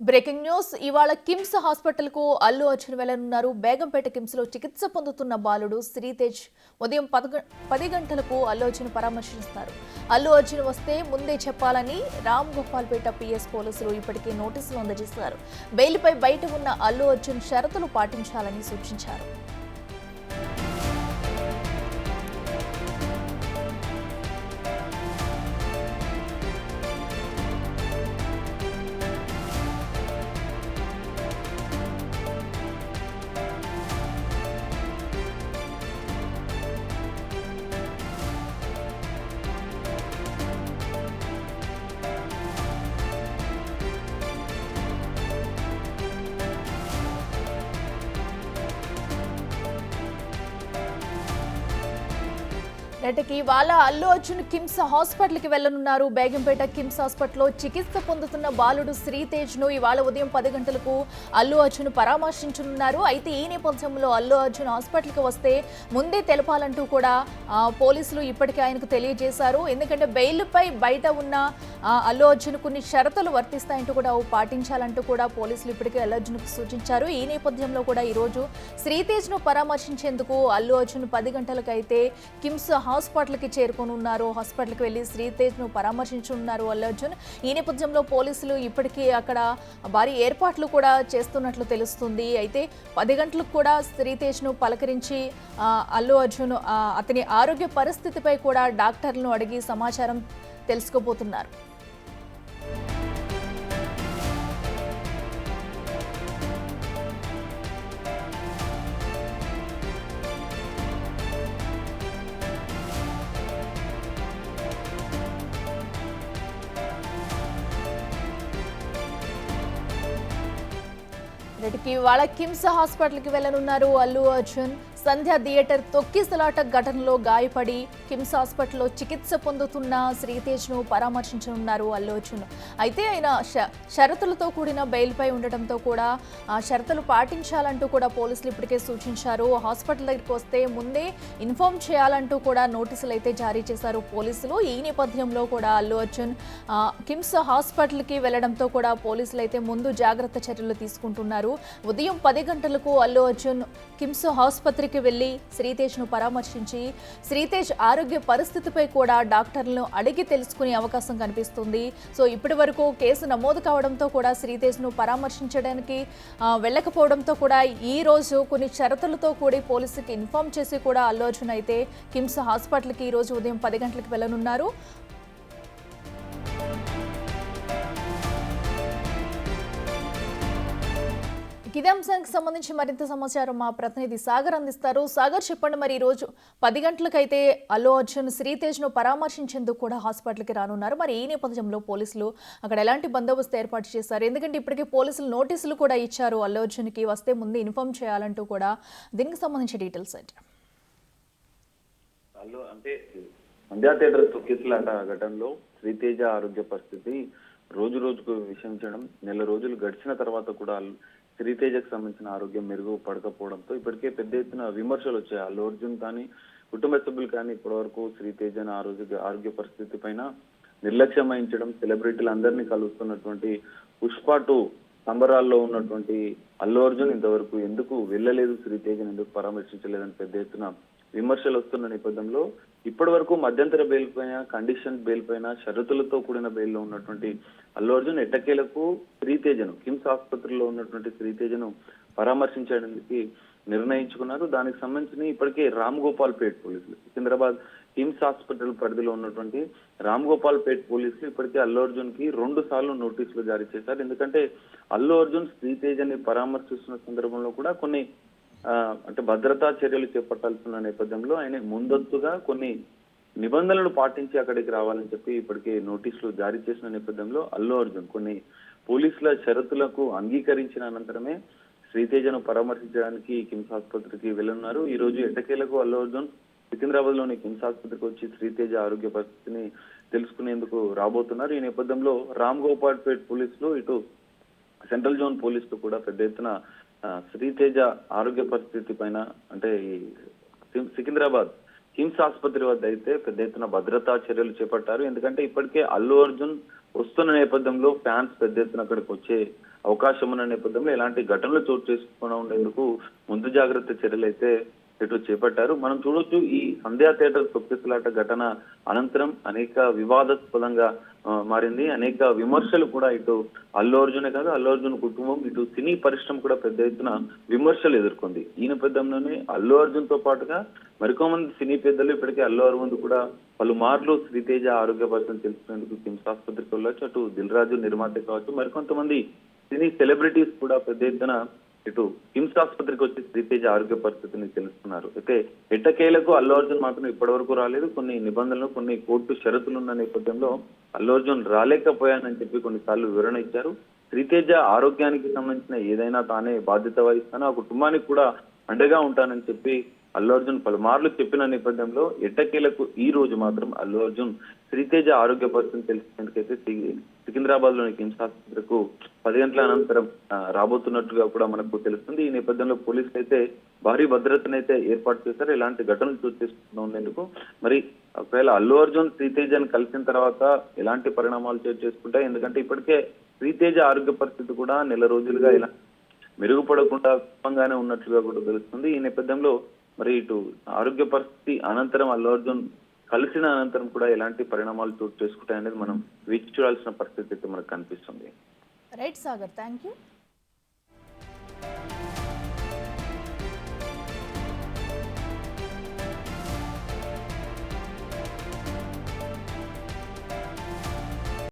Breaking news ఇవాళ KIMS hospital కు అల్లు అర్జున్ వెళ్లనున్నారు. బేగంపేట కిమ్స్ లో చికిత్స పొందుతున్న బాలుడు శ్రీతేజ్ ఉదయం 10 గంటలకు అల్లు అర్జున్ పరామర్శిస్తారు. అల్లు అర్జున్ వస్తే ముందే చెప్పాలని రామ్ గోపాల్పేట పిఎస్ పోలీసులు ఇప్పటికే నోటీసులు అందజేశారు. బెయిల్పై బయట ఉన్న అల్లు అర్జున్ షరతులు పాటించాలని సూచించారు. నేటికి ఇవాళ అల్లు అర్జున్ కిమ్స్ హాస్పిటల్ కి వెళ్లనున్నారు. బేగంపేట కిమ్స్ హాస్పిటల్లో చికిత్స పొందుతున్న బాలుడు శ్రీతేజ్ ను ఇవాళ ఉదయం 10 గంటలకు అల్లు అర్జున్ పరామర్శించనున్నారు. అయితే ఈ నేపథ్యంలో అల్లు అర్జున్ హాస్పిటల్ కి వస్తే ముందే తెలపాలంటూ కూడా పోలీసులు ఇప్పటికే ఆయనకు తెలియజేశారు. ఎందుకంటే బెయిల్పై బయట ఉన్న అల్లు అర్జున్ కొన్ని షరతులు వర్తిస్తాయంటూ కూడా పాటించాలంటూ కూడా పోలీసులు ఇప్పటికే అల్లు అర్జున్ సూచించారు. ఈ నేపథ్యంలో కూడా ఈరోజు శ్రీతేజ్ ను పరామర్శించేందుకు అల్లు అర్జున్ 10 గంటలకు అయితే కిమ్స్ హాస్పిటల్కి చేరుకోనున్నారు. హాస్పిటల్కి వెళ్లి శ్రీతేజ్ ను పరామర్శించనున్నారు అల్లు అర్జున్. ఈ నేపథ్యంలో పోలీసులు ఇప్పటికీ అక్కడ భారీ ఏర్పాట్లు కూడా చేస్తున్నట్లు తెలుస్తుంది. అయితే 10 గంటలకు కూడా శ్రీతేజ్ ను పలకరించి అల్లు అర్జున్ అతని ఆరోగ్య పరిస్థితిపై కూడా డాక్టర్లను అడిగి సమాచారం తెలుసుకోబోతున్నారు. రెడ్డికి ఇవాళ కిమ్స్ హాస్పిటల్కి వెళ్లనున్నారు అల్లు అర్జున్. సంధ్య థియేటర్ తొక్కిసలాట ఘటనలో గాయపడి కిమ్స్ హాస్పిటల్లో చికిత్స పొందుతున్న శ్రీతేజ్ ను పరామర్శించనున్నారు అల్లు అర్జున్. అయితే ఆయన షరతులతో కూడిన బెయిల్పై ఉండటంతో కూడా ఆ షరతులు పాటించాలంటూ కూడా పోలీసులు ఇప్పటికే సూచించారు. హాస్పిటల్ దగ్గరికి వస్తే ముందే ఇన్ఫార్మ్ చేయాలంటూ కూడా నోటీసులు అయితే జారీ చేశారు పోలీసులు. ఈ నేపథ్యంలో కూడా అల్లు అర్జున్ కిమ్స్ హాస్పిటల్కి వెళ్లడంతో కూడా పోలీసులు అయితే ముందు జాగ్రత్త చర్యలు తీసుకుంటున్నారు. ఉదయం 10 గంటలకు అల్లు అర్జున్ కిమ్స్ ఆసుపత్రికి వెళ్లి శ్రీతేజ్ ను పరామర్శించి శ్రీతేజ్ ఆరోగ్య పరిస్థితిపై కూడా డాక్టర్లను అడిగి తెలుసుకునే అవకాశం కనిపిస్తుంది. సో ఇప్పటి వరకు కేసు నమోదు కావడంతో కూడా శ్రీతేజ్ ను పరామర్శించడానికి వెళ్ళకపోవడంతో కూడా ఈ రోజు కొన్ని షరతులతో కూడి పోలీసుకి ఇన్ఫార్మ్ చేసి కూడా అల్లు అర్జున్ అయితే కిమ్స్ హాస్పిటల్కి ఈ రోజు ఉదయం 10 గంటలకు వెళ్లనున్నారు. ఇదే అంశానికి సంబంధించి మరింత సమాచారం మా ప్రతినిధి సాగర్ అందిస్తారు. సాగర్, చెప్పండి, మరి ఈ రోజు 10 గంటలకైతే అల్లు అర్జున్ శ్రీతేజ్ ను పరామర్శించేందుకు కూడా హాస్పిటల్కి రానున్నారు. మరి ఈ నేపథ్యంలో పోలీసులు అక్కడ ఎలాంటి బందోబస్తు ఏర్పాటు చేశారు? ఎందుకంటే ఇప్పటికే పోలీసులు నోటీసులు కూడా ఇచ్చారు అల్లు అర్జున్ కి వస్తే ముందు ఇన్ఫార్మ్ చేయాలంటూ కూడా. దీనికి సంబంధించి డీటెయిల్స్ ఏంటి? అంటే సంధ్యా థియేటర్ తొక్కిసలాట ఘటనలో శ్రీతేజ ఆరోగ్య పరిస్థితి రోజు రోజుకు విషమించడం, నెల రోజులు గడిచిన తర్వాత కూడా శ్రీతేజకు సంబంధించిన ఆరోగ్యం మెరుగుపడకపోవడంతో ఇప్పటికే పెద్ద ఎత్తున విమర్శలు వచ్చాయి. అల్లు అర్జున్ కానీ కుటుంబ సభ్యులు కానీ ఇప్పటివరకు శ్రీతేజన్ ఆరోగ్య పరిస్థితి పైన నిర్లక్ష్యం వహించడం, సెలబ్రిటీలు అందరినీ కలుస్తున్నటువంటి పుష్ప 2 సంబరాల్లో ఉన్నటువంటి అల్లు అర్జున్ ఇంతవరకు ఎందుకు వెళ్ళలేదు, శ్రీతేజన్ ఎందుకు పరామర్శించలేదని పెద్ద ఎత్తున విమర్శలు వస్తున్న నేపథ్యంలో ఇప్పటి వరకు మధ్యంతర బెయిల్ పైన, కండిషన్ బెయిల్ పైన, షరతులతో కూడిన బెయిల్లో ఉన్నటువంటి అల్లు అర్జున్ ఎట్టకేలకు శ్రీతేజను కిమ్స్ ఆసుపత్రిలో ఉన్నటువంటి శ్రీతేజను పరామర్శించడానికి నిర్ణయించుకున్నారు. దానికి సంబంధించి ఇప్పటికే రామ్ గోపాల్పేట్ పోలీసులు, సికింద్రాబాద్ కిమ్స్ హాస్పిటల్ పరిధిలో ఉన్నటువంటి రామ్ గోపాల్పేట్ పోలీసులు ఇప్పటికే అల్లు అర్జున్ కి 2 సార్లు నోటీసులు జారీ చేశారు. ఎందుకంటే అల్లు అర్జున్ శ్రీతేజని పరామర్శిస్తున్న సందర్భంలో కూడా కొన్ని అంటే భద్రతా చర్యలు చేపట్టాల్సిన నేపథ్యంలో ఆయన ముందస్తుగా కొన్ని నిబంధనలు పాటించి అక్కడికి రావాలని చెప్పి ఇప్పటికే నోటీసులు జారీ చేసిన నేపథ్యంలో అల్లు అర్జున్ కొన్ని పోలీసుల షరతులకు అంగీకరించిన అనంతరమే శ్రీతేజను పరామర్శించడానికి కిమ్స్ ఆసుపత్రికి వెళ్ళనున్నారు. ఈ రోజు ఎట్టకేలకు అల్లు అర్జున్ సికింద్రాబాద్ లోని కిమ్స్ ఆసుపత్రికి వచ్చి శ్రీతేజ ఆరోగ్య పరిస్థితిని తెలుసుకునేందుకు రాబోతున్నారు. ఈ నేపథ్యంలో రామ్ గోపాల్పేట్ పోలీసులు, ఇటు సెంట్రల్ జోన్ పోలీసులు కూడా పెద్ద ఎత్తున శ్రీతేజ ఆరోగ్య పరిస్థితి పైన, అంటే ఈ సికింద్రాబాద్ కిమ్స్ ఆసుపత్రి వద్ద అయితే పెద్ద ఎత్తున భద్రతా చర్యలు చేపట్టారు. ఎందుకంటే ఇప్పటికే అల్లు అర్జున్ వస్తున్న నేపథ్యంలో ఫ్యాన్స్ పెద్ద ఎత్తున అక్కడికి వచ్చే అవకాశం ఉన్న నేపథ్యంలో ఇలాంటి ఘటనలు చోటు చేసుకుండా ఉండేందుకు ముందు జాగ్రత్త చర్యలు అయితే ఇటు చేపట్టారు. మనం చూడొచ్చు ఈ సంధ్యా థియేటర్ తొక్కిసలాట ఘటన అనంతరం అనేక వివాదాస్పదంగా మారింది. అనేక విమర్శలు కూడా ఇటు అల్లు అర్జునే కాదు, అల్లు అర్జున్ కుటుంబం, ఇటు సినీ పరిశ్రమ కూడా పెద్ద ఎత్తున విమర్శలు ఎదుర్కొంది. ఈ నేపథ్యంలోనే అల్లు అర్జున్ తో పాటుగా మరికొంతమంది సినీ పెద్దలు ఇప్పటికే అల్లు అరవింద్ కూడా పలుమార్లు శ్రీతేజ ఆరోగ్య పరిస్థితిని తెలుసుకునేందుకు కిమ్స్ ఆసుపత్రికి వెళ్ళొచ్చు. అటు దిల్ రాజు నిర్మాత కావచ్చు, మరికొంతమంది సినీ సెలబ్రిటీస్ కూడా పెద్ద ఎత్తున ఇటు కిమ్స్ ఆసుపత్రికి వచ్చి శ్రీతేజ ఆరోగ్య పరిస్థితిని తెలుసుకున్నారు. అయితే ఎట్టకేలకు అల్లు అర్జున్ మాత్రం ఇప్పటి వరకు రాలేదు. కొన్ని నిబంధనలు, కొన్ని కోర్టు షరతులు ఉన్న నేపథ్యంలో అల్లు అర్జున్ రాలేకపోయానని చెప్పి కొన్నిసార్లు వివరణ ఇచ్చారు. శ్రీతేజ ఆరోగ్యానికి సంబంధించిన ఏదైనా తానే బాధ్యత వహిస్తాను, ఆ కుటుంబానికి కూడా అండగా ఉంటానని చెప్పి అల్లు అర్జున్ పలుమార్లు చెప్పిన నేపథ్యంలో ఎట్టకేలకు ఈ రోజు మాత్రం అల్లు అర్జున్ శ్రీతేజ ఆరోగ్య పరిస్థితిని తెలిసేందుకైతే సికింద్రాబాద్ లోని కిమ్స్ ఆసుపత్రికి 10 గంటల అనంతరం రాబోతున్నట్టుగా కూడా మనకు తెలుస్తుంది. ఈ నేపథ్యంలో పోలీసులు అయితే భారీ భద్రతనైతే ఏర్పాటు చేశారు ఇలాంటి ఘటనలు చోటు చేసుకుంటూ ఉండేందుకు. మరి ఒకవేళ అల్లు అర్జున్ శ్రీతేజని కలిసిన తర్వాత ఎలాంటి పరిణామాలు చోటు చేసుకుంటాయి, ఎందుకంటే ఇప్పటికే శ్రీతేజ ఆరోగ్య పరిస్థితి కూడా నెల రోజులుగా ఇలా మెరుగుపడకుండా క్రమంగానే ఉన్నట్లుగా కూడా తెలుస్తుంది. ఈ నేపథ్యంలో మరి ఇటు ఆరోగ్య పరిస్థితి అనంతరం అల్లు అర్జున్ కలిసిన అనంతరం కూడా ఎలాంటి పరిణామాలు చోటు చేసుకుంటాయనేది మనం వేచి చూడాల్సిన పరిస్థితి అయితే మనకు కనిపిస్తుంది. Right Sagar, thank you.